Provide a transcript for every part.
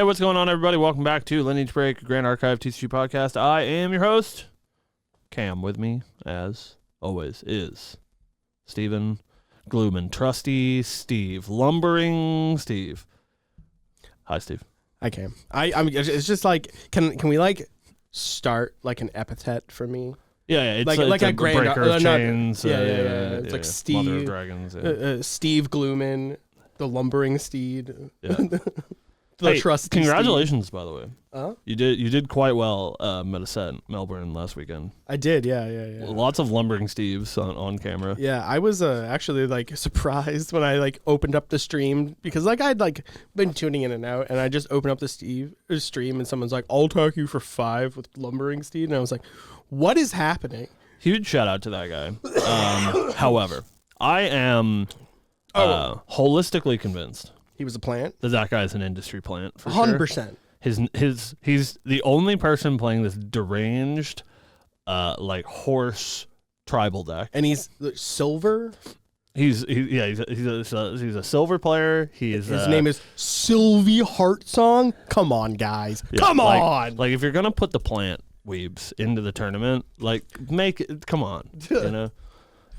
Hey, what's going on, everybody? Welcome back to Lineage Break, Grand Archive TCG Podcast. I am your host, Cam. With me, as always, is Steven Glooman, Trusty Steve, Lumbering Steve. Hi, Steve. Hi, Cam. I'm. It's just like, can we like start like an epithet for me? Yeah, it's like a grand breaker of chains. Yeah. It's like Steve, Mother of Dragons. Steve Glooman, the lumbering steed. Yeah. The trusty congratulations, by the way. Huh? You did quite well at a set in Melbourne last weekend. I did, yeah. Lots of lumbering Steves on camera. Yeah, I was actually like surprised when I like opened up the stream because like I'd like been tuning in and out, and I just opened up the stream and someone's like, "I'll talk you for 5 with lumbering steed," and I was like, "What is happening?" Huge shout out to that guy. However, I am holistically convinced he was a plant. That guy is an industry plant for 100%. Sure. He's the only person playing this deranged, like horse tribal deck, and he's silver. He's a silver player. His name is Sylvie Heartsong. Come on, guys. Yeah, come on. Like if you're gonna put the plant weebs into the tournament, like make it. Come on, you know.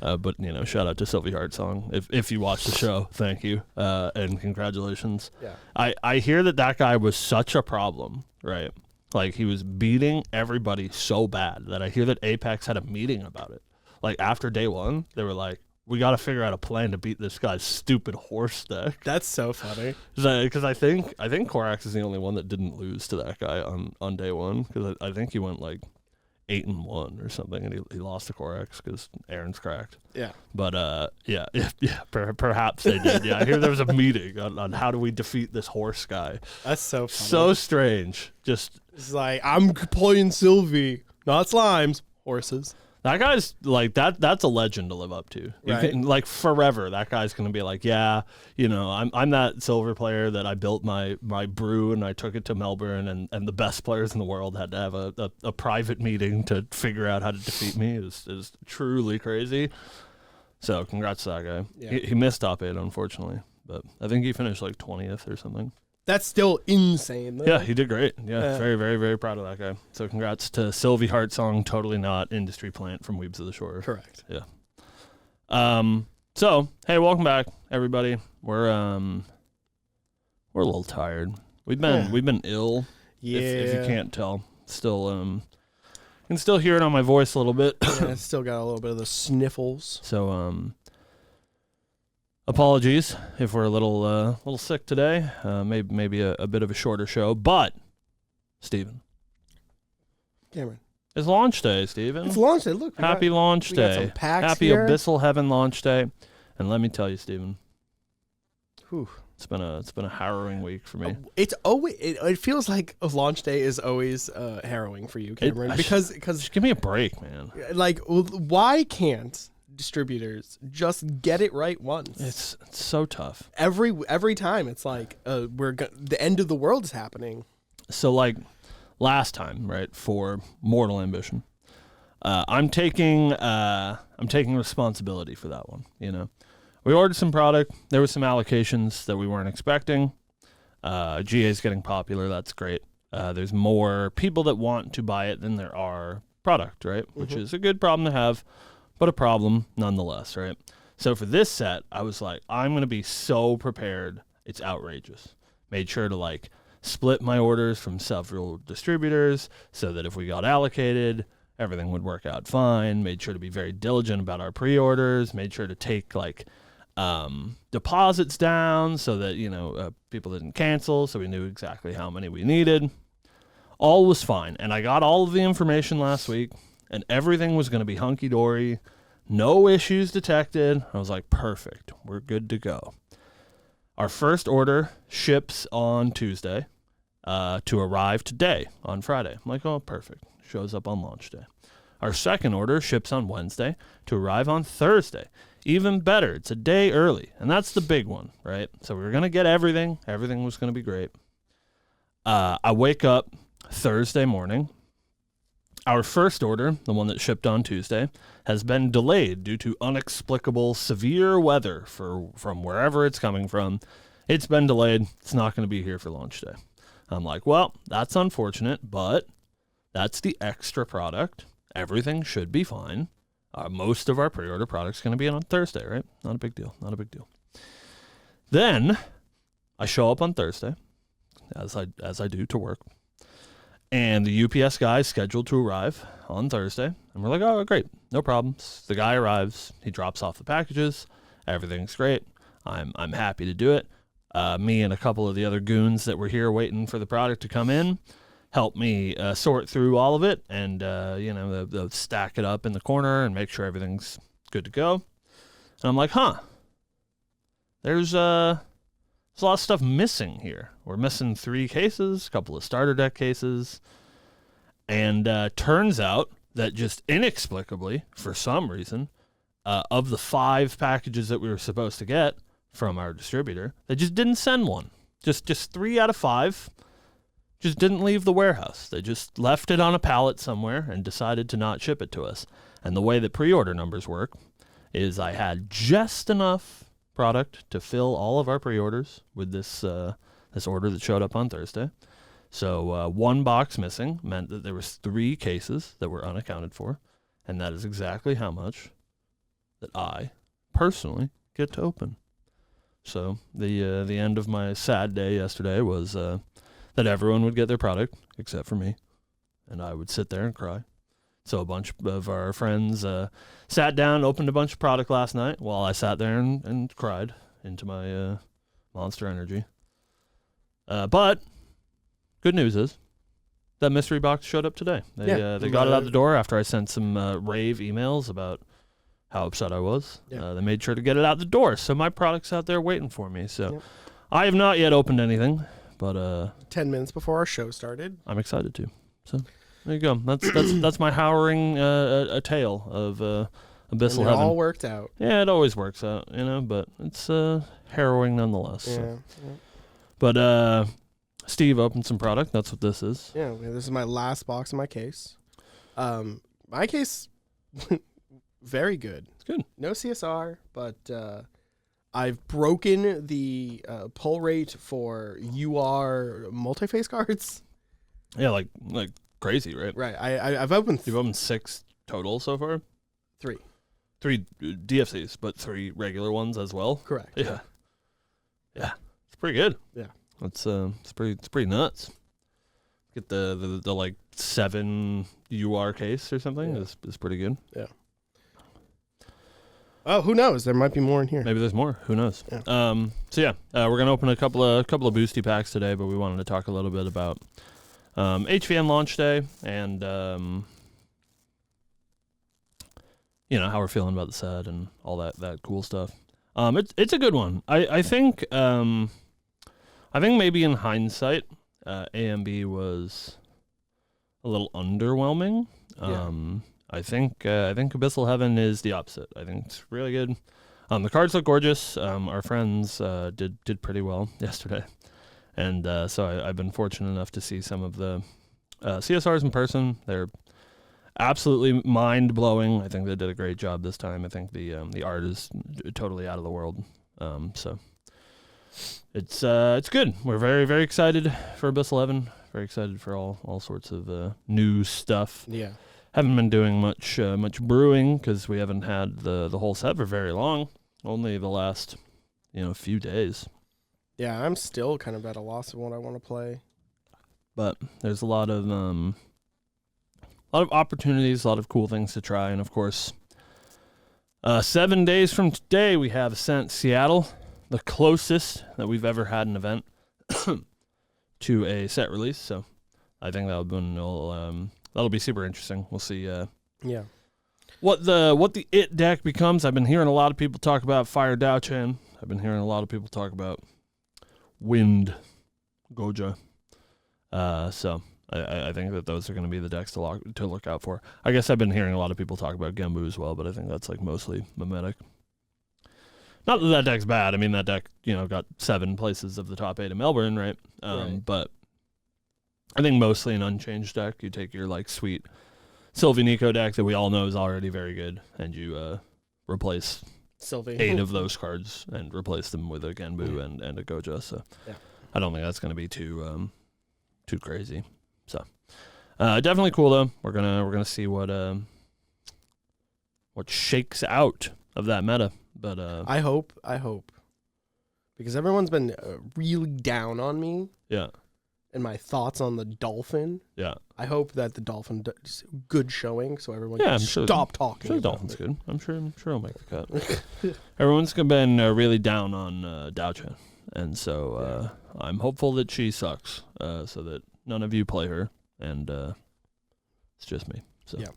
But you know, shout out to Sylvie Heartsong. If you watch the show, thank you and congratulations. Yeah. I hear that guy was such a problem, right? Like he was beating everybody so bad that I hear that Apex had a meeting about it. Like after day one, they were like, "We got to figure out a plan to beat this guy's stupid horse deck." That's so funny. Because I think Korax is the only one that didn't lose to that guy on day one. Because I think he went like 8-1 or something, and he lost to Korax because Aaron's cracked. Yeah. But perhaps they did. Yeah, I hear there was a meeting on how do we defeat this horse guy. That's so funny. So strange. Just it's like I'm playing Sylvie, not slimes, horses. That guy's like that's a legend to live up to. You right. can, like forever, that guy's gonna be like, yeah, you know, I'm that silver player that I built my brew and I took it to Melbourne and the best players in the world had to have a private meeting to figure out how to defeat me. Is truly crazy. So congrats to that guy. Yeah. He missed top 8, unfortunately, but I think he finished like 20th or something. That's still insane, though. Yeah, he did great. Yeah, very, very, very proud of that guy. So congrats to Sylvie Heartsong, totally not industry plant from Weebs of the Shore. Correct. Yeah. So, hey, welcome back, everybody. We're a little tired. We've been ill. Yeah. If you can't tell. Still you can still hear it on my voice a little bit. Yeah, I still got a little bit of the sniffles. So, apologies if we're a little sick today. Maybe a bit of a shorter show, but Steven. Cameron. It's launch day, Steven. It's launch day. Look. Happy launch day. Got some packs Happy here. Abyssal Heaven launch day. And let me tell you, Steven. Whew. It's been a harrowing week for me. It's always it feels like a launch day is always harrowing for you, Cameron, because just give me a break, man. Like why can't distributors just get it right once? It's so tough. Every time it's like the end of the world is happening. So like last time, right, for Mortal Ambition, I'm taking responsibility for that one. You know, we ordered some product. There was some allocations that we weren't expecting. GA is getting popular. That's great. There's more people that want to buy it than there are product, right? Which is a good problem to have, but a problem nonetheless, right? So for this set, I was like, I'm going to be so prepared. It's outrageous. Made sure to like split my orders from several distributors so that if we got allocated, everything would work out fine. Made sure to be very diligent about our pre-orders. Made sure to take like deposits down so that, you know, people didn't cancel, so we knew exactly how many we needed. All was fine. And I got all of the information last week, and everything was going to be hunky-dory. No issues detected. I was like, perfect. We're good to go. Our first order ships on Tuesday to arrive today on Friday. I'm like, oh, perfect. Shows up on launch day. Our second order ships on Wednesday to arrive on Thursday. Even better, it's a day early, and that's the big one, right? So we were going to get everything. Everything was going to be great. I wake up Thursday morning. Our first order, the one that shipped on Tuesday, has been delayed due to inexplicable severe weather from wherever it's coming from. It's been delayed. It's not going to be here for launch day. I'm like, well, that's unfortunate, but that's the extra product. Everything should be fine. Most of our pre-order product's going to be in on Thursday, right? Not a big deal. Not a big deal. Then I show up on Thursday, as I do to work, and the UPS guy is scheduled to arrive on Thursday, and we're like, oh, great, no problems. The guy arrives, he drops off the packages, everything's great. I'm happy to do it. Me and a couple of the other goons that were here waiting for the product to come in help me sort through all of it and, they'll stack it up in the corner and make sure everything's good to go. And I'm like, there's a lot of stuff missing here. We're missing 3 cases, a couple of starter deck cases, and turns out that just inexplicably, for some reason, of the 5 packages that we were supposed to get from our distributor, they just didn't send one. Just 3 out of 5 just didn't leave the warehouse. They just left it on a pallet somewhere and decided to not ship it to us. And the way that pre-order numbers work is I had just enough product to fill all of our pre-orders with this order that showed up on Thursday. So 1 box missing meant that there was 3 cases that were unaccounted for, and that is exactly how much that I personally get to open. So the end of my sad day yesterday was that everyone would get their product except for me, and I would sit there and cry. So a bunch of our friends sat down, opened a bunch of product last night while I sat there and cried into my Monster Energy. But good news is that mystery box showed up today. They got it out the door after I sent some rave emails about how upset I was. They made sure to get it out the door, so my product's out there waiting for me. So I have not yet opened anything, but 10 minutes before our show started. I'm excited to. So there you go. That's my harrowing a tale of Abyssal Heaven. It all worked out. Yeah, it always works out, but it's harrowing nonetheless. Yeah. So. But Steve opened some product. That's what this is. Yeah, this is my last box in my case. My case, very good. It's good. No CSR, but I've broken the pull rate for UR multi-phase cards. Yeah, like crazy, right? Right. I've opened. You've opened 6 total so far. 3. 3 DFCs, but 3 regular ones as well. Correct. Yeah. It's pretty good. Yeah. It's pretty nuts. Get the like 7 UR case or something is pretty good. Yeah. Oh, who knows? There might be more in here. Maybe there's more. Who knows? Yeah. We're gonna open a couple of boosty packs today, but we wanted to talk a little bit about HVN launch day and how we're feeling about the set and all that cool stuff. It's a good one. I think maybe in hindsight, AMB was a little underwhelming. I think Abyssal Heaven is the opposite. I think it's really good. The cards look gorgeous. Our friends did pretty well yesterday, and so I've been fortunate enough to see some of the CSRs in person. They're absolutely mind blowing. I think they did a great job this time. I think the art is totally out of the world. So it's good. We're very, very excited for Abyssal Heaven. Very excited for all sorts of new stuff. Yeah. Haven't been doing much brewing because we haven't had the whole set for very long. Only the last few days. Yeah, I'm still kind of at a loss of what I want to play. But there's a lot of opportunities, a lot of cool things to try, and of course, 7 days from today we have Ascent Seattle, the closest that we've ever had an event to a set release. So I think that'll be super interesting. We'll see. What the it deck becomes. I've been hearing a lot of people talk about Fire Dao-Chan. I've been hearing a lot of people talk about Wind Goja. So I think that those are going to be the decks to look out for. I guess I've been hearing a lot of people talk about Gembu as well, but I think that's like mostly mimetic. Not that deck's bad. I mean, that deck got 7 places of the top 8 in Melbourne, right? Right. But I think mostly an unchanged deck. You take your like sweet Sylvie Nico deck that we all know is already very good, and you replace Sylvie 8 of those cards and replace them with a Genbu and a Goja. So I don't think that's going to be too too crazy. So definitely cool though. We're gonna see what shakes out of that meta. But I hope, because everyone's been really down on me. Yeah. And my thoughts on the dolphin. Yeah. I hope that the dolphin does good showing, so everyone Yeah, can I'm sure, stop talking. I'm sure the dolphin's good. I'm sure he'll make the cut. Everyone's been really down on Daocha, and so I'm hopeful that she sucks, so that none of you play her, and it's just me. So. Yeah.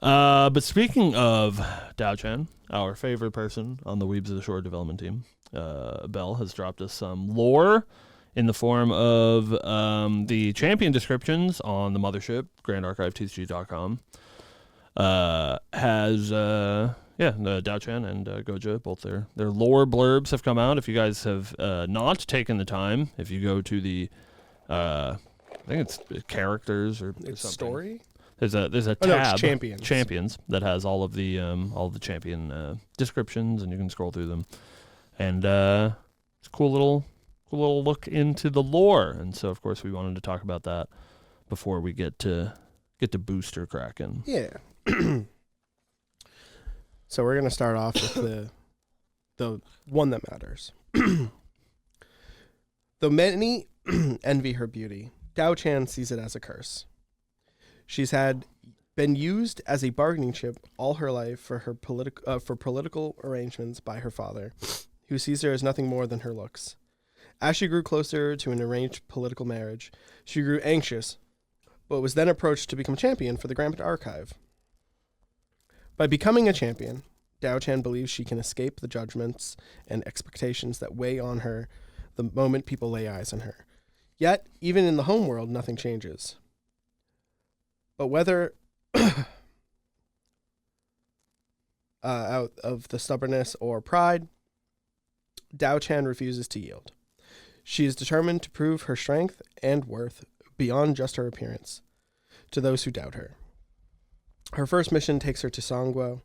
But speaking of Dao-Chan, our favorite person on the Weebs of the Shore development team, Bell has dropped us some lore in the form of the champion descriptions on the mothership, GrandArchiveTCG.com. Has Dao-Chan and Goja, both their lore blurbs have come out. If you guys have not taken the time, if you go to the I think it's characters or It's something. story. There's a tab, no, it's champions that has all of the champion descriptions, and you can scroll through them. And it's a cool little look into the lore. And so, of course, we wanted to talk about that before we get to booster cracking. Yeah. So we're gonna start off with the one that matters. Though many envy her beauty, Dao-Chan sees it as a curse. She's been used as a bargaining chip all her life for her political arrangements by her father, who sees her as nothing more than her looks. As she grew closer to an arranged political marriage, she grew anxious, but was then approached to become champion for the Grand Archive. By becoming a champion, Dao-Chan believes she can escape the judgments and expectations that weigh on her the moment people lay eyes on her. Yet, even in the home world, nothing changes. But whether out of the stubbornness or pride, Dao-Chan refuses to yield. She is determined to prove her strength and worth beyond just her appearance to those who doubt her. Her first mission takes her to Sangguo,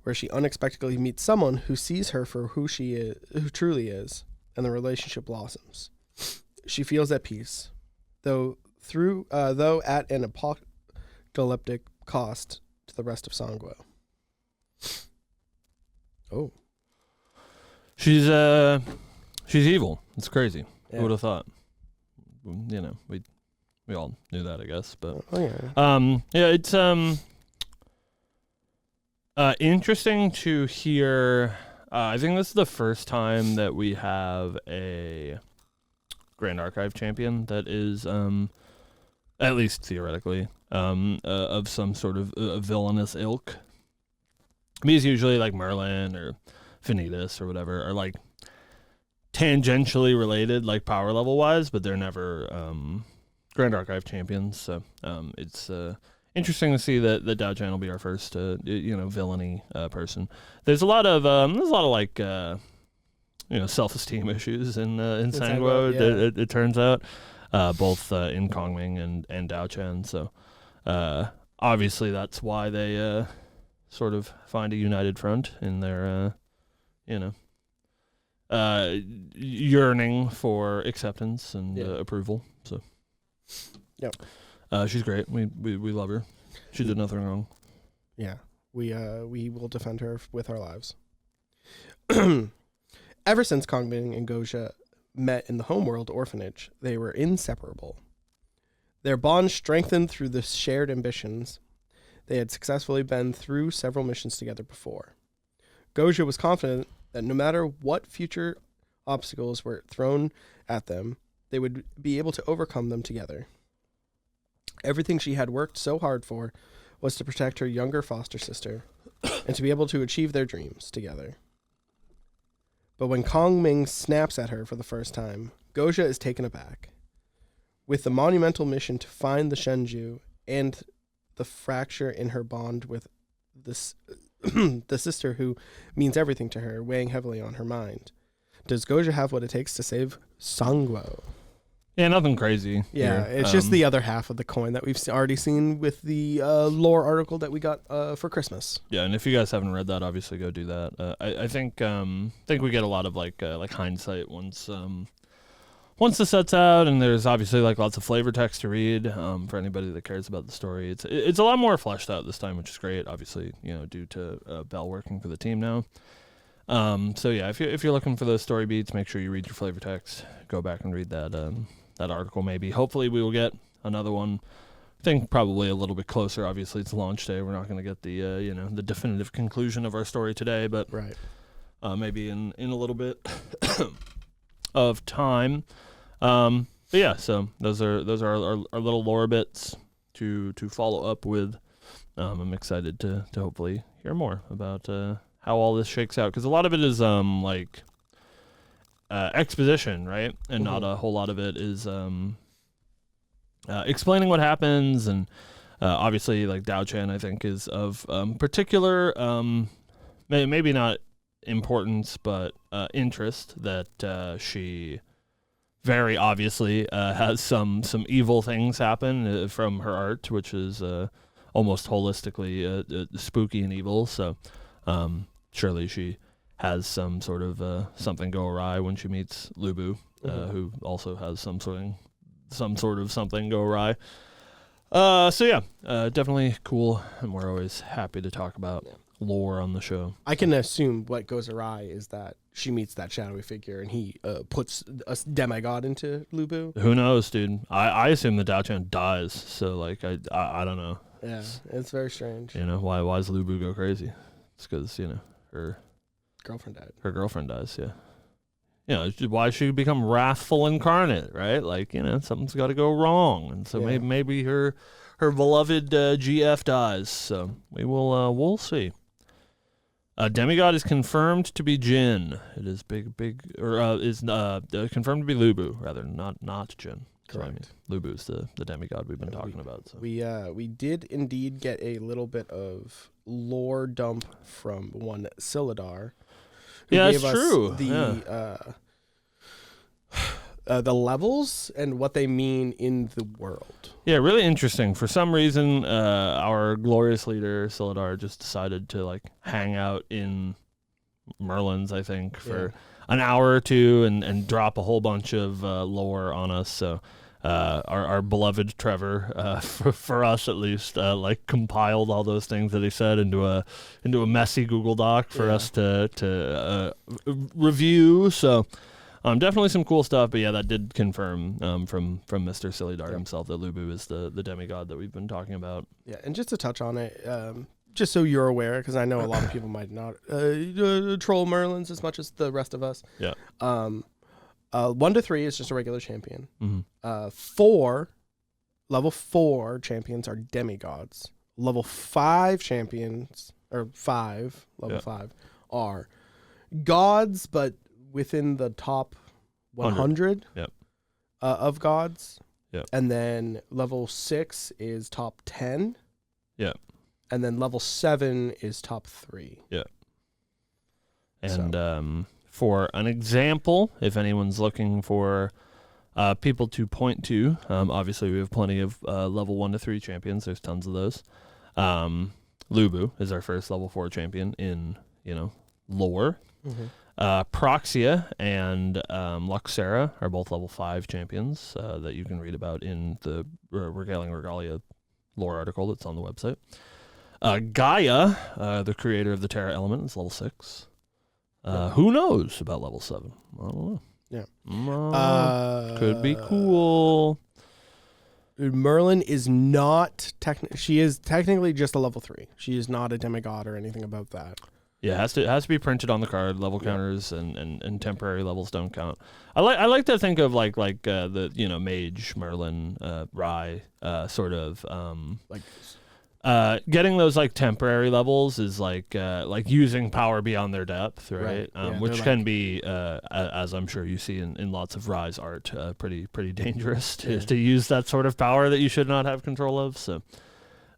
where she unexpectedly meets someone who sees her for who truly is, and the relationship blossoms. She feels at peace, though at an apocalyptic cost to the rest of Sangguo. Oh. She's evil. It's crazy. Yeah. Who would have thought? You know, we all knew that, I guess. But it's interesting to hear. I think this is the first time that we have a Grand Archive champion that is, at least theoretically, of some sort of villainous ilk. Because usually like Merlin or Vanitas or whatever are like tangentially related, like power level wise, but they're never Grand Archive champions. So it's interesting to see that Dao-Chan will be our first villainy person. There's a lot of like self-esteem issues in Sangguo. Yeah. It turns out both in Kongming and Dao-Chan. So obviously that's why they sort of find a united front in their yearning for acceptance and approval. So yep. She's great. We love her. She did nothing wrong. Yeah. We will defend her with our lives. Ever since Kongbin and Goja met in the homeworld orphanage, they were inseparable. Their bond strengthened through the shared ambitions. They had successfully been through several missions together before. Goja was confident that no matter what future obstacles were thrown at them, they would be able to overcome them together. Everything she had worked so hard for was to protect her younger foster sister and to be able to achieve their dreams together. But when Kongming snaps at her for the first time, Goja is taken aback. With the monumental mission to find the Shenju and the fracture in her bond with this the sister who means everything to her weighing heavily on her mind, does Goja have what it takes to save Sangguo? Yeah, nothing crazy. Yeah, here. it's just the other half of the coin that we've already seen with the lore article that we got for Christmas. Yeah, and if you guys haven't read that, obviously go do that. I think we get a lot of like hindsight once once the set's out, and there's obviously like lots of flavor text to read for anybody that cares about the story, it's a lot more fleshed out this time, which is great. Obviously, due to Bell working for the team now. So yeah, if you're looking for those story beats, make sure you read your flavor text. Go back and read that article. Maybe, hopefully, we will get another one. I think probably a little bit closer. Obviously, it's launch day. We're not going to get the the definitive conclusion of our story today, but Right. Maybe in a little bit of time. But yeah, so those are our little lore bits to follow up with. I'm excited to hopefully hear more about how all this shakes out, because a lot of it is exposition, right? And not a whole lot of it is explaining what happens. And obviously, like Dao Chan, I think is of particular maybe not importance, but interest, that she very obviously has some evil things happen from her art, which is almost holistically spooky and evil. So surely she has some sort of something go awry when she meets Lubu, who also has some sort of something go awry. So yeah, definitely cool, and we're always happy to talk about lore on the show. I can assume what goes awry is that she meets that shadowy figure and he puts a demigod into Lubu. Who knows, dude? I assume the Dao Chan dies, so like I don't know. Yeah, it's very strange. Why does Lubu go crazy? It's because her Girlfriend died. Her girlfriend dies. Yeah. Why she become wrathful incarnate, right? Like something's got to go wrong, and so maybe her beloved GF dies. So we'll see. Demigod is confirmed to be Jin. It is is confirmed to be Lubu, rather, not Jin. Correct. So, Lubu is the demigod we've been talking about. So. We did indeed get a little bit of lore dump from one Silidar. Yeah, it's true. The levels and what they mean in the world. Yeah, really interesting. For some reason, our glorious leader, Silidar, just decided to hang out in Merlin's, I think, for an hour or two and drop a whole bunch of lore on us. So our beloved Trevor, for us at least, compiled all those things that he said into a messy Google Doc for us to review. So definitely some cool stuff. But yeah, that did confirm from Mr. Silidar himself that Lubu is the demigod that we've been talking about. Yeah, and just to touch on it, just so you're aware, because I know a lot of people might not troll Merlins as much as the rest of us. Yeah. 1 to 3 is just a regular champion. Mm-hmm. Level 4 champions are demigods. Level 5 champions, or 5, level 5, are gods, but within the top 100 of gods. Yep. And then level 6 is top 10. Yeah. And then level 7 is top 3. Yeah. And for an example, if anyone's looking for people to point to, obviously we have plenty of level 1 to 3 champions. There's tons of those. Lubu is our first level 4 champion in, lore. Mm-hmm. Proxia and Luxera are both level 5 champions that you can read about in the Regaling Regalia lore article that's on the website. Gaia, the creator of the Terra element, is level 6. Who knows about level 7? I don't know. Yeah. Could be cool. Merlin is not she is technically just a level 3. She is not a demigod or anything about that. Yeah, it has to be printed on the card. Level counters and temporary levels don't count. I like to think of like the Mage, Merlin, Rye, sort of getting those temporary levels is like using power beyond their depth, right? Yeah, which can be, as I'm sure you see in lots of Rye's art, pretty dangerous to use that sort of power that you should not have control of. So.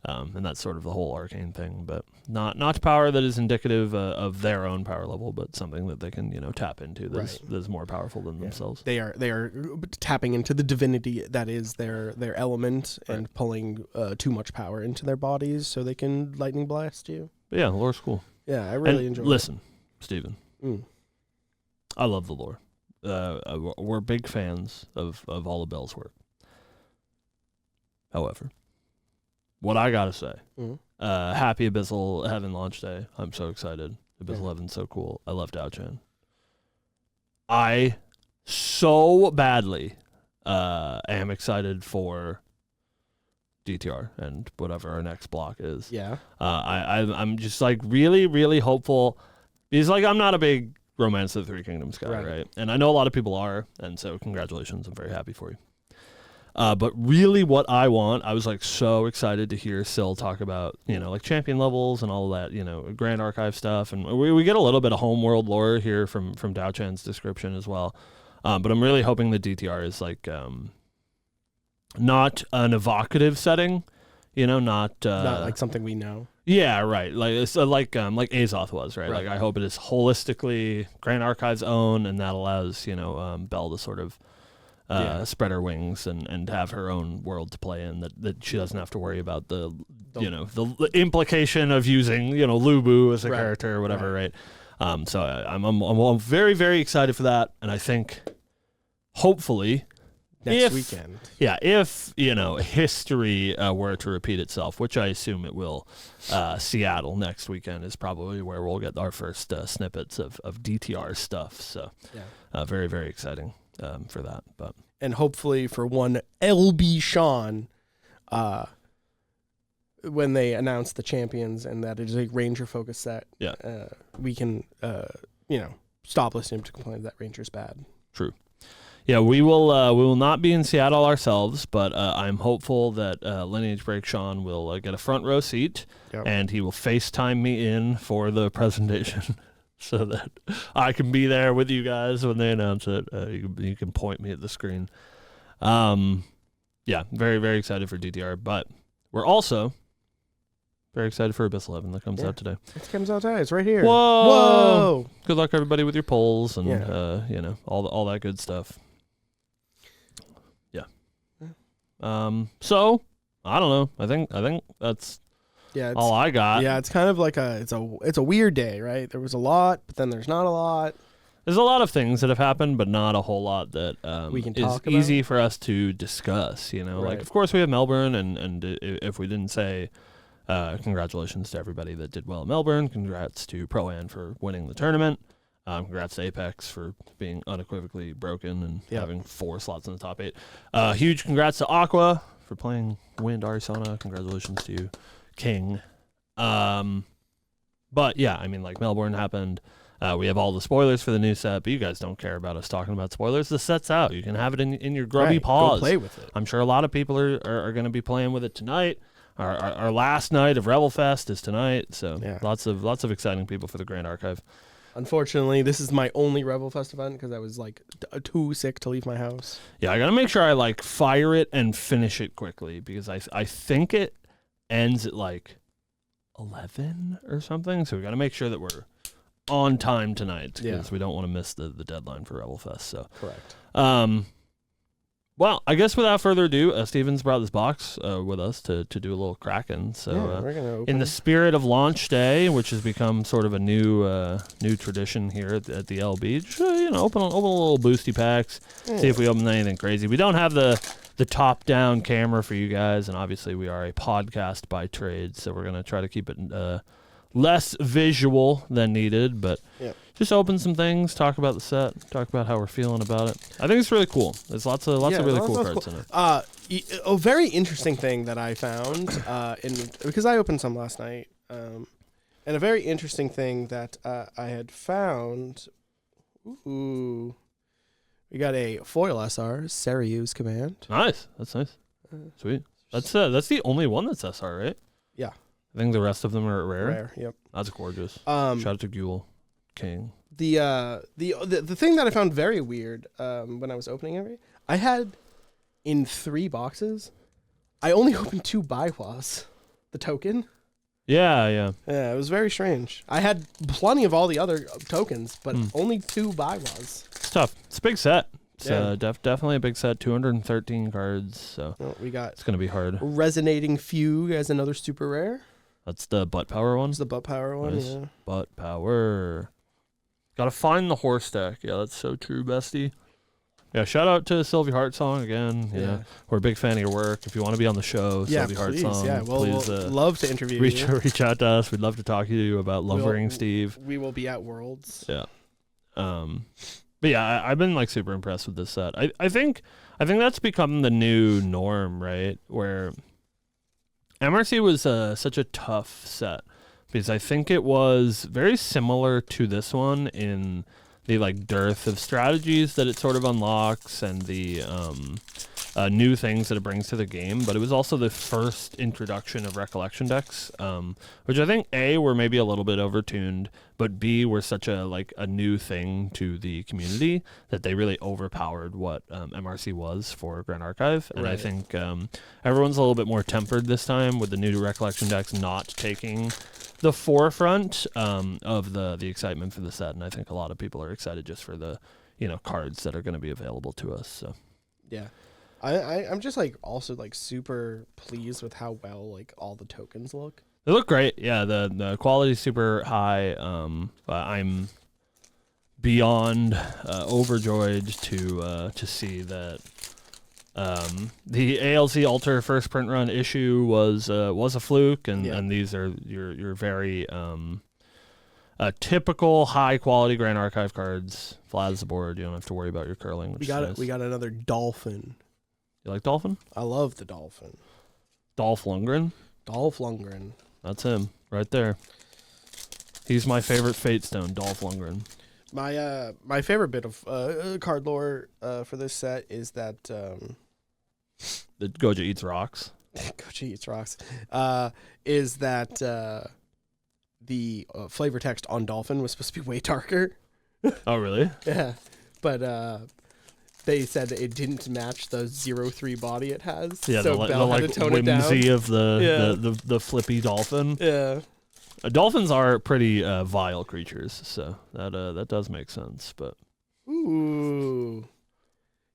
And that's sort of the whole arcane thing, but not power that is indicative of their own power level, but something that they can tap into that's more powerful than themselves. They are tapping into the divinity that is their element and pulling too much power into their bodies so they can lightning blast you. But yeah, lore's cool. Yeah, I really enjoy. Listen, Steven. I love the lore. we're big fans of all of Bell's work. However, what I gotta say, happy Abyssal Heaven launch day. I'm so excited. Abyssal Heaven's so cool. I love Dao-Chan. I so badly am excited for DTR and whatever our next block is. Yeah. I'm just like really, really hopeful. Because like I'm not a big Romance of the Three Kingdoms guy, right? And I know a lot of people are, and so congratulations. I'm very happy for you. But really what I want, I was like so excited to hear Syl talk about, like champion levels and all of that, Grand Archive stuff. And we get a little bit of homeworld lore here from Dao-Chan's description as well. But I'm really hoping the DTR is like not an evocative setting, not like something we know. Yeah, right. Like it's like Azoth was, right? Like I hope it is holistically Grand Archive's own, and that allows Belle to sort of spread her wings and have her own world to play in. That she doesn't have to worry about the implication of using Lubu as a character or whatever, right? So I'm very, very excited for that, and I think hopefully. Next weekend. Yeah, if, history were to repeat itself, which I assume it will, Seattle next weekend is probably where we'll get our first snippets of DTR stuff. So very, very exciting for that. And hopefully for one LB Sean, when they announce the champions and that it is a Ranger focus set, we can, stop listening to complain that Ranger's bad. True. Yeah, we will not be in Seattle ourselves, but I'm hopeful that Lineage Break Sean will get a front row seat, and he will FaceTime me in for the presentation so that I can be there with you guys when they announce it. You can point me at the screen. Yeah, very, very excited for DTR, but we're also very excited for Abyssal Heaven that comes out today. It comes out today. It's right here. Whoa! Good luck, everybody, with your polls and all that good stuff. So I don't know. I think that's all I got. Yeah, it's kind of like it's a weird day, right? There was a lot, but then there's not a lot. There's a lot of things that have happened, but not a whole lot that we can is talk about. Easy for us to discuss. Like of course we have Melbourne, and if we didn't say congratulations to everybody that did well at Melbourne, congrats to Pro-Am for winning the tournament. Congrats to Apex for being unequivocally broken and having 4 slots in the top 8. Huge congrats to Aqua for playing Wind Arizona. Congratulations to you, King. But yeah, I mean, like Melbourne happened. We have all the spoilers for the new set, but you guys don't care about us talking about spoilers. The set's out. You can have it in your grubby paws. Go play with it. I'm sure a lot of people are going to be playing with it tonight. Our last night of Rebel Fest is tonight, so lots of exciting people for the Grand Archive. Unfortunately, this is my only Rebel Fest event because I was like too sick to leave my house. Yeah, I gotta make sure I like fire it and finish it quickly because I think it ends at like 11 or something. So we gotta make sure that we're on time tonight because we don't want to miss the deadline for Rebel Fest. So correct. Well, I guess without further ado, Steven's brought this box with us to do a little cracking. So we're gonna open. In the spirit of launch day, which has become sort of a new tradition here at the LB, just, open a little boosty packs, see if we open anything crazy. We don't have the top-down camera for you guys, and obviously we are a podcast by trade, so we're going to try to keep it less visual than needed, but just open some things, talk about the set, talk about how we're feeling about it. I think it's really cool. There's lots of really cool cards in it. A very interesting thing that I found because I opened some last night, and a very interesting thing that I had found. Ooh, we got a foil SR Saryu's Command. Nice, that's nice, sweet. That's the only one that's SR, right? Yeah. I think the rest of them are rare. Rare, yep. That's gorgeous. Shout out to Ghoul King. The thing that I found very weird when I was opening it, I had in 3 boxes, I only opened 2 Baiwas, the token. Yeah, it was very strange. I had plenty of all the other tokens, but only 2 Baiwas. It's tough. It's a big set. It's definitely a big set. 213 cards. So it's gonna be hard. Resonating Fugue as another super rare. That's the butt power one. It's the butt power one. Nice. Yeah. Butt power. Gotta find the horse deck. Yeah, that's so true, bestie. Yeah, shout out to Sylvie Hartsong again. You know, we're a big fan of your work. If you want to be on the show, Sylvie Hartsong, yeah, please we'll love to interview reach you. reach out to us. We'd love to talk to you about Lumbering Steve. We will be at Worlds. Yeah. But yeah, I've been like super impressed with this set. I think that's become the new norm, right? Where MRC was such a tough set because I think it was very similar to this one in the like dearth of strategies that it sort of unlocks and the new things that it brings to the game. But it was also the first introduction of recollection decks, which I think A, were maybe a little bit overtuned, but B, were such a new thing to the community that they really overpowered what MRC was for Grand Archive. And I think everyone's a little bit more tempered this time with the new recollection decks not taking the forefront of the excitement for the set. And I think a lot of people are excited just for the cards that are going to be available to us. So yeah. I'm just like also like super pleased with how well like all the tokens look. They look great. Yeah, the quality's super high. I'm beyond overjoyed to see that the ALC Alter first print run issue was a fluke, and these are your very typical high quality Grand Archive cards. Flat as the board. You don't have to worry about your curling. Which we got another dolphin. You like Dolphin? I love the dolphin. Dolph Lundgren? Dolph Lundgren. That's him right there. He's my favorite Fate Stone, Dolph Lundgren. My favorite bit of card lore for this set is that the Goja eats rocks. Goja eats rocks. Is that the flavor text on Dolphin was supposed to be way darker. Oh, really? Yeah, but they said it didn't match the 0-3 body it has. Yeah, so the Bell had like to tone it down. whimsy of the flippy dolphin. Yeah. Dolphins are pretty vile creatures, so that does make sense. But ooh,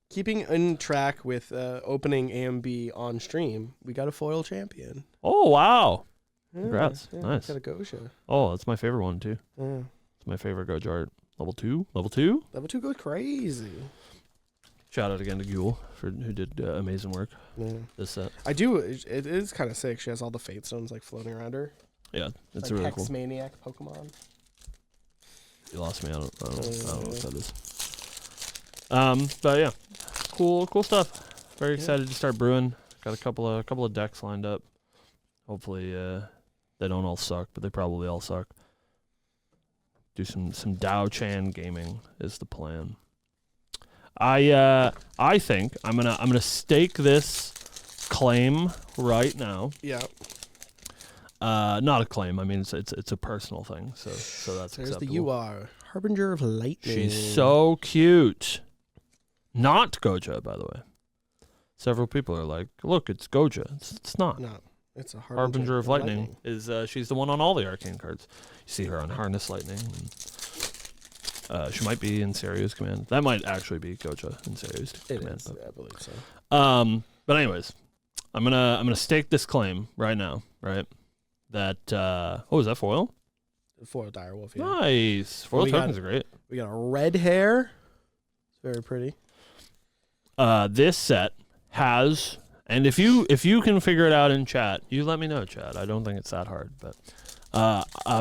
keeping in track with opening AMB on stream, we got a foil champion. Oh wow! Yeah, Congrats, yeah, nice. Got a Goja. Oh, that's my favorite one too. Yeah. It's my favorite Goja art. Level 2? Level 2? Level 2 goes crazy. Shout out again to Ghoul who did amazing work. Yeah. This set. I do. It is kind of sick. She has all the Fate Stones like floating around her. Yeah, it's like really Hex cool. Maniac Pokemon. You lost me. I don't know what that is. But yeah, cool stuff. Very excited to start brewing. Got a couple of decks lined up. Hopefully, they don't all suck, but they probably all suck. Do some Dao Chan gaming is the plan. I think I'm gonna stake this claim right now. Yeah. Not a claim. I mean, it's a personal thing. So that's There's acceptable. the UR Harbinger of Lightning. She's so cute. Not Goja, by the way. Several people are like, "Look, it's Goja." It's not. No, it's a Harbinger of Lightning. Is she's the one on all the arcane cards. You see her on Harness Lightning. And, she might be in Serious Command. That might actually be Goja in Serious Command. Is, I believe so. But anyways, I'm gonna stake this claim right now. Right. That is that foil? Foil Direwolf. Yeah. Nice. Foil tokens are great. We got a red hair. It's very pretty. This set has, and if you can figure it out in chat, you let me know, chat. I don't think it's that hard, but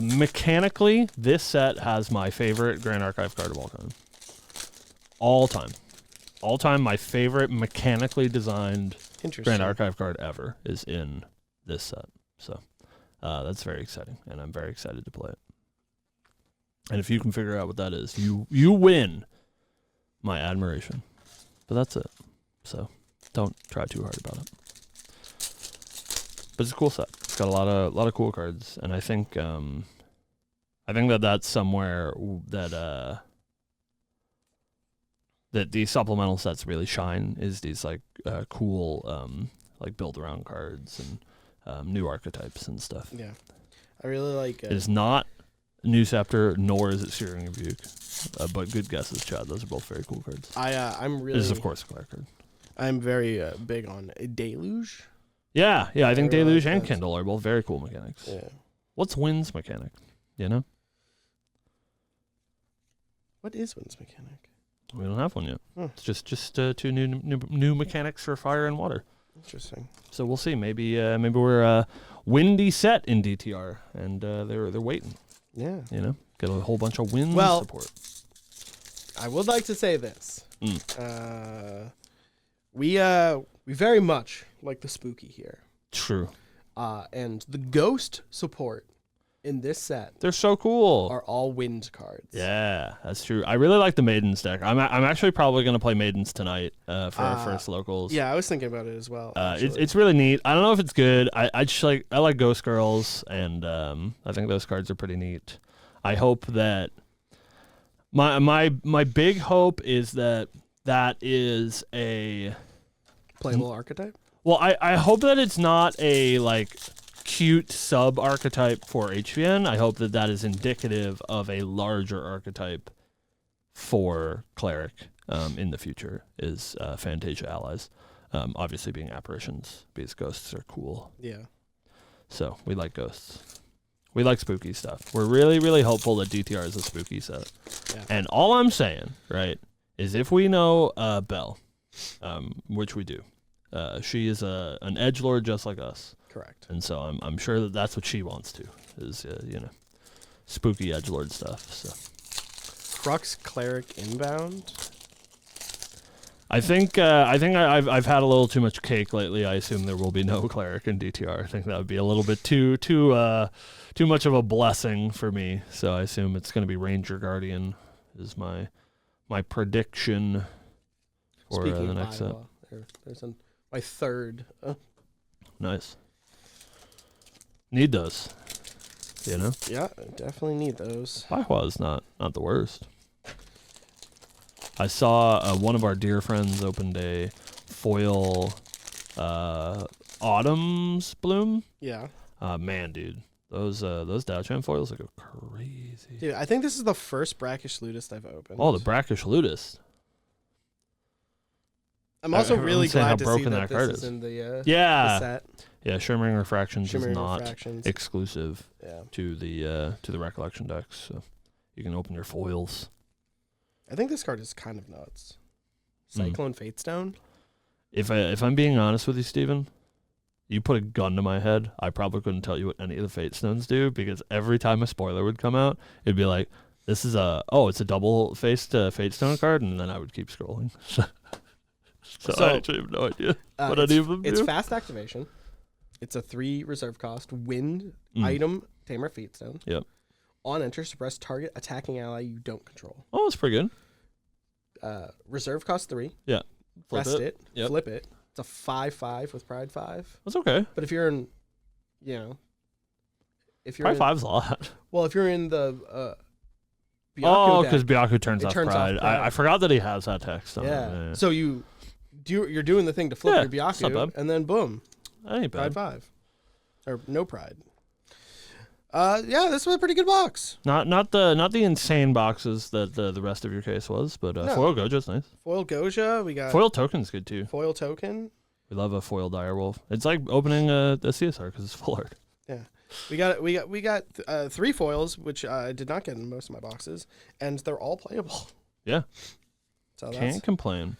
mechanically, this set has my favorite Grand Archive card of all time. All time, my favorite mechanically designed Grand Archive card ever is in this set. So that's very exciting, and I'm very excited to play it. And if you can figure out what that is, you win my admiration. But that's it. So don't try too hard about it. But it's a cool set. It's got a lot of cool cards, and I think that's somewhere that that these supplemental sets really shine is these like cool like build around cards and new archetypes and stuff. Yeah, I really like. It is not New Scepter, nor is it Searing Rebuke. But good guesses, Chad. Those are both very cool cards. I'm really. This is, of course, a card. I'm very big on Deluge. Yeah. I think really Deluge like and that. Kindle are both very cool mechanics. Yeah. What's Wind's mechanic? You know? What is Wind's mechanic? We don't have one yet. Hmm. It's just two new mechanics for fire and water. Interesting. So we'll see. Maybe we're windy set in DTR, and they're waiting. Yeah. You know, get a whole bunch of wind Well, support. I would like to say this. We very much like the spooky here. True. And the ghost support in this set They're so cool. are all wind cards. Yeah, that's true. I really like the Maidens deck. I'm actually probably going to play Maidens tonight for our first locals. Yeah, I was thinking about it as well. It's really neat. I don't know if it's good. I just I like Ghost Girls, and I think those cards are pretty neat. I hope that my big hope is that is a playable archetype. Well, I hope that it's not a like cute sub archetype for HVN. I hope that is indicative of a larger archetype for Cleric in the future is Fantasia allies. Obviously being apparitions because ghosts are cool. Yeah. So we like ghosts. We like spooky stuff. We're really, really hopeful that DTR is a spooky set. Yeah. And all I'm saying, right, is if we know Belle, which we do, she is an edgelord just like us. Correct. And so I'm sure that that's what she wants to is spooky edgelord stuff. So Crux Cleric inbound. I think I've had a little too much cake lately. I assume there will be no Cleric in DTR. I think that would be a little bit too much of a blessing for me. So I assume it's going to be Ranger Guardian is my prediction for Speaking the next set. of there's my third. Nice. Need those, you know. Yeah, I definitely need those. Baihua is not the worst. I saw one of our dear friends opened a foil Autumn's Bloom. Yeah. Man, dude, those Dowchan foils look crazy. Dude, I think this is the first Brackish Ludist I've opened. Oh, the Brackish Ludist. I'm also really saying how glad to see broken that that card this is is. in the Yeah. set. Yeah, Shimmering Refractions Shimmering is not Refractions. exclusive Yeah. to the Recollection decks, so you can open your foils. I think this card is kind of nuts. Cyclone Fatestone. If I'm being honest with you, Steven, you put a gun to my head, I probably couldn't tell you what any of the Fate Stones do because every time a spoiler would come out, it'd be like, this is it's a double-faced Fate Stone card, and then I would keep scrolling. So I actually have no idea what any of them do. It's fast activation. It's a 3 reserve cost wind item Tamer Fatestone. Yep. On enter, suppress target attacking ally you don't control. Oh, that's pretty good. Reserve cost 3. Yeah. Rest it. Yep. Flip it. It's a 5/5 with Pride 5. That's okay. But if you're in, if you're Pride in, 5's a lot. well, if you're in the Oh, deck, because Byaku turns it off turns off Pride. Pride. I forgot that he has that text. yeah. So you're doing the thing to flip your that's not Byaku, bad. and then boom, That ain't Pride bad. 5, or no Pride. Yeah, this was a pretty good box. Not the insane boxes that the rest of your case was, but No. foil Goja's nice. Foil Goja, we got Foil token's good too. foil token. We love a foil Direwolf. It's like opening a CSR because it's full art. Yeah, we got 3 foils, which I did not get in most of my boxes, and they're all playable. Yeah, So that's can't complain.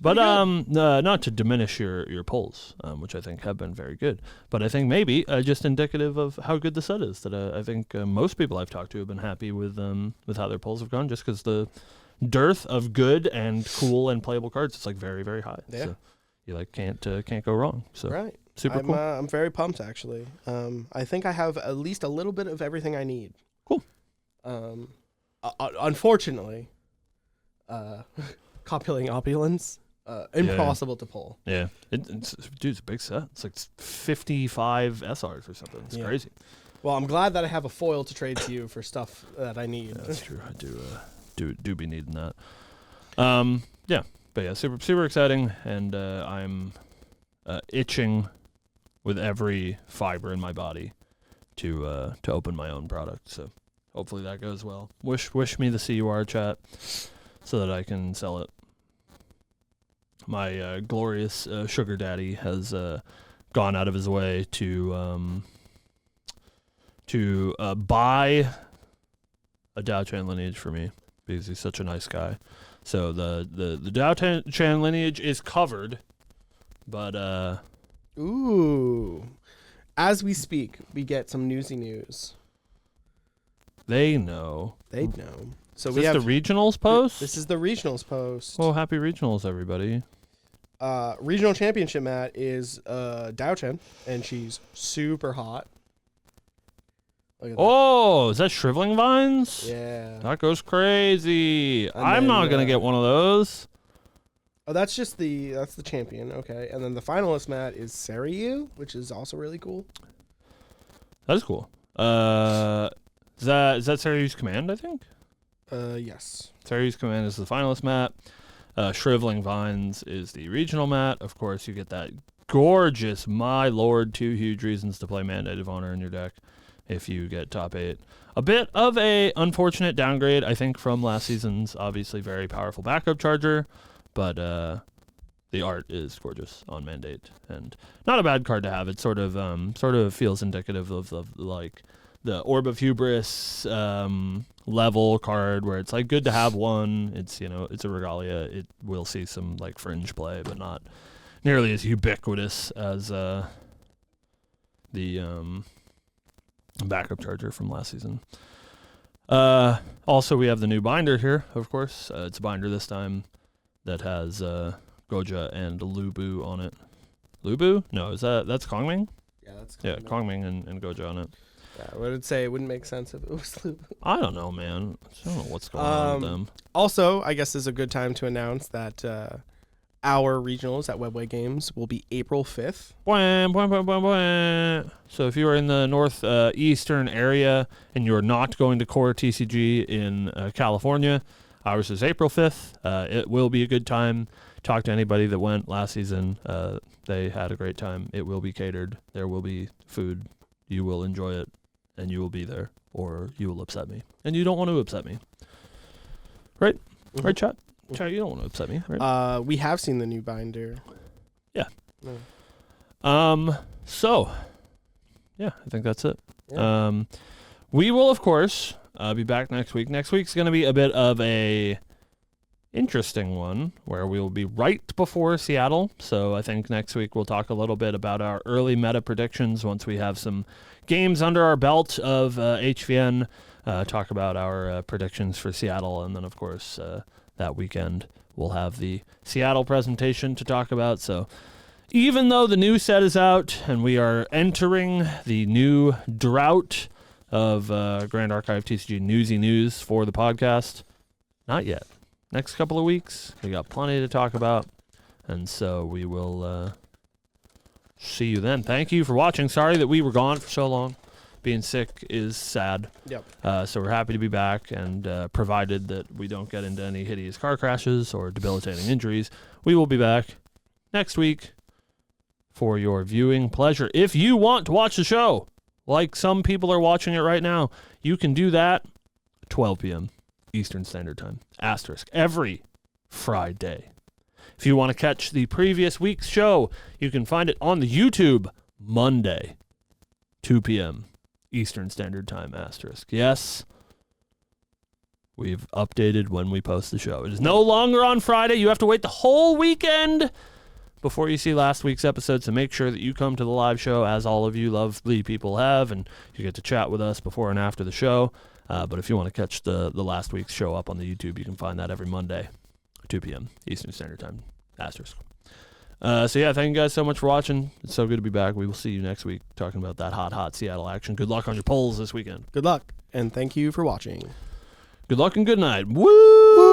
But pretty not to diminish your pulls, which I think have been very good, but I think maybe just indicative of how good the set is. That I think most people I've talked to have been happy with how their pulls have gone, just because the dearth of good and cool and playable cards is like very, very high. Yeah. So you can't go wrong. So right. super cool. I'm very pumped actually. I think I have at least a little bit of everything I need. Cool. Unfortunately, Copulating Opulence, impossible to pull. Yeah, it's a big set. It's like 55 SRs or something. It's crazy. Well, I'm glad that I have a foil to trade to you for stuff that I need. Yeah, that's true. I do be needing that. Yeah, but yeah, super exciting, and I'm itching with every fiber in my body to open my own product. So hopefully that goes well. Wish me the CUR chat so that I can sell it. My glorious sugar daddy has gone out of his way to buy a Dowchan Lineage for me because he's such a nice guy. So the Dao Chan lineage is covered, but Ooh. As we speak, we get some newsy news. they know. They know. So Is we this have the regionals post? This is the regionals post. Well, happy regionals, everybody. Regional championship mat is Dao Chen, and she's super hot. Look at Oh, is that shriveling vines? that. Yeah. That goes crazy. And I'm then, not gonna get one of those. Oh, that's the champion. Okay, and then the finalist mat is Saryu, which is also really cool. That is cool. Is that Saryu's command? I think Yes. Saryu's command is the finalist mat. Shriveling vines is the regional mat. Of course, you get that gorgeous, my lord, 2 huge reasons to play Mandate of Honor in your deck if you get top 8. A bit of a unfortunate downgrade, I think, from last season's obviously very powerful backup charger, but the art is gorgeous on Mandate and not a bad card to have. It sort of feels indicative of like the Orb of Hubris level card where it's like good to have one. It's it's a regalia. It will see some like fringe play, but not nearly as ubiquitous as the backup charger from last season. Also, we have the new binder here, of course. It's a binder this time that has Goja and Lubu on it. Lubu? No, that's Kongming? Yeah, that's Yeah, Kongming and Goja on it. Yeah, I would say it wouldn't make sense if it was Lubu. I don't know, man. I don't know what's going on with them. Also, I guess this is a good time to announce that our regionals at Webway Games will be April 5th. So if you are in the northeastern area and you're not going to Core TCG in California, ours is April 5th. It will be a good time. Talk to anybody that went last season. They had a great time. It will be catered. There will be food. You will enjoy it, and you will be there, or you will upset me. And you don't want to upset me. Right? Mm-hmm. Right, chat? Chat, you don't want to upset me, right? We have seen the new binder. Yeah. No. So, yeah, I think that's it. Yeah. We will, of course, be back next week. Next week's going to be a bit of a interesting one where we will be right before Seattle. So I think next week we'll talk a little bit about our early meta predictions once we have some games under our belt of HVN, talk about our predictions for Seattle, and then, of course, that weekend we'll have the Seattle presentation to talk about. So even though the new set is out and we are entering the new drought of Grand Archive TCG Newsy News for the podcast, not yet. Next couple of weeks, we got plenty to talk about, and so we will see you then. Thank you for watching. Sorry that we were gone for so long. Being sick is sad. Yep. So we're happy to be back, and provided that we don't get into any hideous car crashes or debilitating injuries, we will be back next week for your viewing pleasure. If you want to watch the show, like some people are watching it right now, you can do that 12 p.m. Eastern Standard Time, * every Friday. If you want to catch the previous week's show, you can find it on the YouTube Monday, 2 p.m. Eastern Standard Time, *. Yes, we've updated when we post the show. It is no longer on Friday. You have to wait the whole weekend before you see last week's episode, so make sure that you come to the live show, as all of you lovely people have, and you get to chat with us before and after the show. But if you want to catch the last week's show up on the YouTube, you can find that every Monday, 2 p.m. Eastern Standard Time, *. So yeah, thank you guys so much for watching. It's so good to be back. We will see you next week talking about that hot Seattle action. Good luck on your polls this weekend. Good luck, and thank you for watching. Good luck and good night. Woo!